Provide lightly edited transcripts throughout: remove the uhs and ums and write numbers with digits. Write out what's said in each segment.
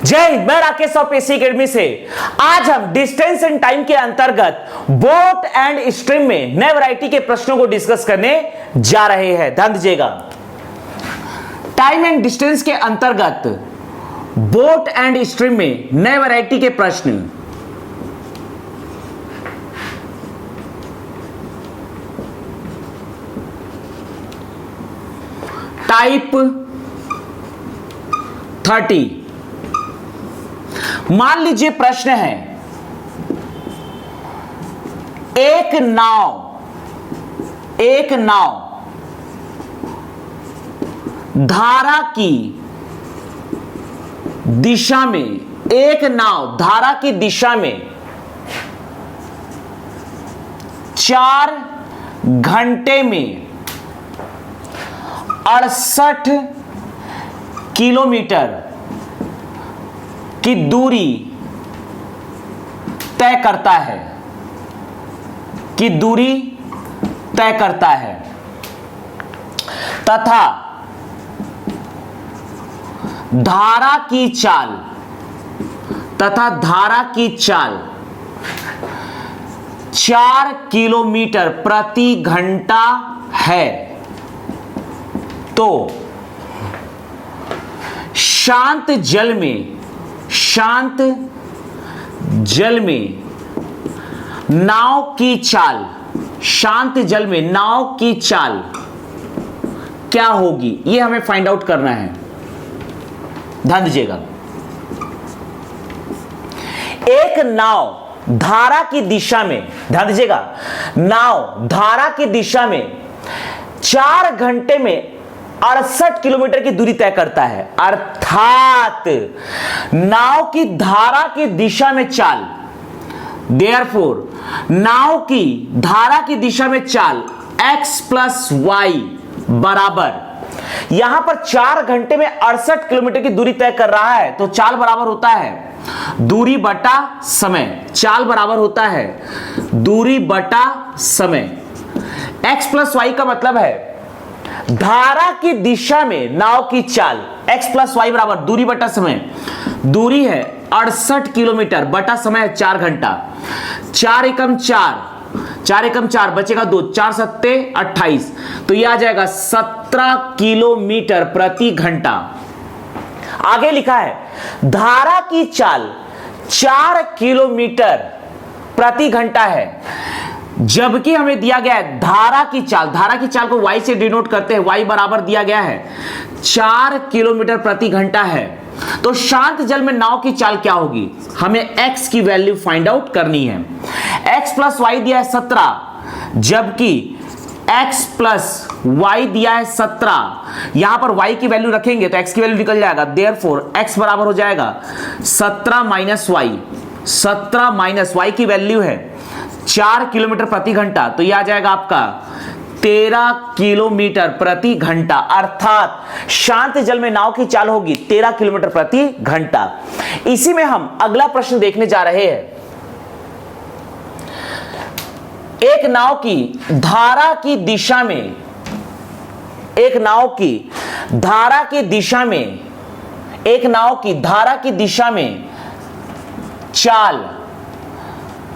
जय हिंद, मैं Rakesh of AC academy से। आज हम डिस्टेंस एंड टाइम के अंतर्गत बोट एंड स्ट्रीम में नए वैरायटी के प्रश्नों को डिस्कस करने जा रहे हैं। ध्यान दीजिएगा, टाइम एंड डिस्टेंस के अंतर्गत बोट एंड स्ट्रीम में नए वैरायटी के प्रश्न। टाइप 30। मान लीजिए प्रश्न है, एक नाव धारा की दिशा में, एक नाव धारा की दिशा में 4 घंटे में 68 किलोमीटर की दूरी तय करता है, तथा धारा की चाल 4 किलोमीटर प्रति घंटा है, तो शांत जल में नाव की चाल क्या होगी, यह हमें फाइंड आउट करना है। ध्यान दीजिएगा, एक नाव धारा की दिशा में, ध्यान दीजिएगा, नाव धारा की दिशा में 4 घंटे में 68 किलोमीटर की दूरी तय करता है, अर्थात नाव की धारा की दिशा में चाल, देयरफॉर नाव की धारा की दिशा में चाल x प्लस वाई बराबर, यहां पर 4 घंटे में 68 किलोमीटर की दूरी तय कर रहा है, तो चाल बराबर होता है दूरी बटा समय। चाल बराबर होता है दूरी बटा समय। x प्लस वाई का मतलब है धारा की दिशा में नाव की चाल, x प्लस वाई बराबर दूरी बटा समय। दूरी है 68 किलोमीटर बटा समय है 4 घंटा। 4 एकम 4 बचेगा 2, 4 सत्ते 28, तो यह आ जाएगा 17 किलोमीटर प्रति घंटा। आगे लिखा है धारा की चाल 4 किलोमीटर प्रति घंटा है, जबकि हमें दिया गया है धारा की चाल को y से डिनोट करते हैं, y बराबर दिया गया है 4 किलोमीटर प्रति घंटा है, तो शांत जल में नाव की चाल क्या होगी, हमें x की वैल्यू फाइंड आउट करनी है। x प्लस वाई दिया है 17, जबकि x प्लस वाई दिया है 17, यहां पर y की वैल्यू रखेंगे तो x की वैल्यू निकल जाएगा, देयरफॉर x बराबर हो जाएगा 17 माइनस वाई। 17 माइनस वाई की वैल्यू है 4 किलोमीटर प्रति घंटा, तो यह आ जाएगा आपका 13 किलोमीटर प्रति घंटा, अर्थात शांत जल में नाव की चाल होगी 13 किलोमीटर प्रति घंटा। इसी में हम अगला प्रश्न देखने जा रहे हैं। एक नाव की धारा की दिशा में चाल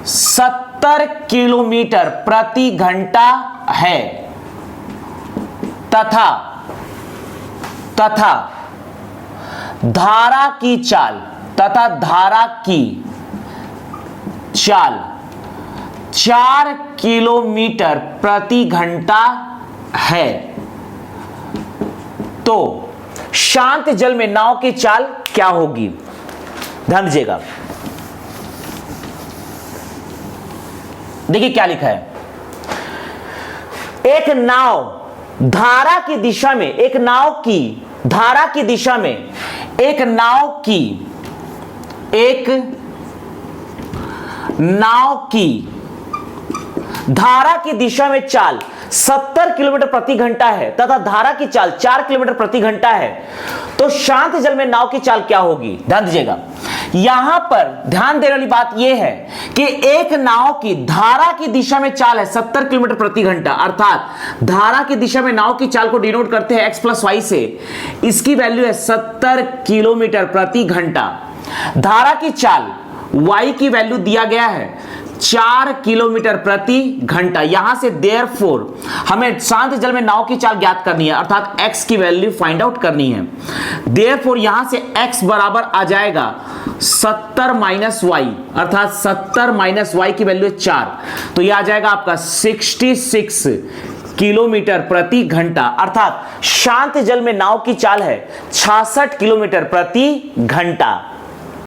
70 किलोमीटर प्रति घंटा है, तथा धारा की चाल 4 किलोमीटर प्रति घंटा है, तो शांत जल में नाव की चाल क्या होगी। ध्यान दीजिएगा, देखिए क्या लिखा है, एक नाव धारा की दिशा में, एक नाव की धारा की दिशा में चाल 70 किलोमीटर प्रति घंटा है तथा धारा की चाल 4 किलोमीटर प्रति घंटा है, तो शांत जल में नाव की चाल क्या होगी। ध्यान दीजिएगा, यहां पर ध्यान देने वाली बात यह है कि एक नाव की धारा की दिशा में चाल है 70 किलोमीटर प्रति घंटा, अर्थात धारा की दिशा में नाव की चाल को डिनोट करते हैं x प्लस वाई से, इसकी वैल्यू है 70 किलोमीटर प्रति घंटा। धारा की चाल y की वैल्यू दिया गया है 4 किलोमीटर प्रति घंटा। यहां से देयरफॉर हमें शांत जल में नाव की चाल ज्ञात करनी है, अर्थात x की वैल्यू फाइंड आउट करनी है। देयरफॉर यहां से x बराबर आ जाएगा 70 माइनस वाई, अर्थात 70 माइनस वाई की वैल्यू 4, तो यह आ जाएगा आपका 66 किलोमीटर प्रति घंटा, अर्थात शांत जल में नाव की चाल है 66 किलोमीटर प्रति घंटा।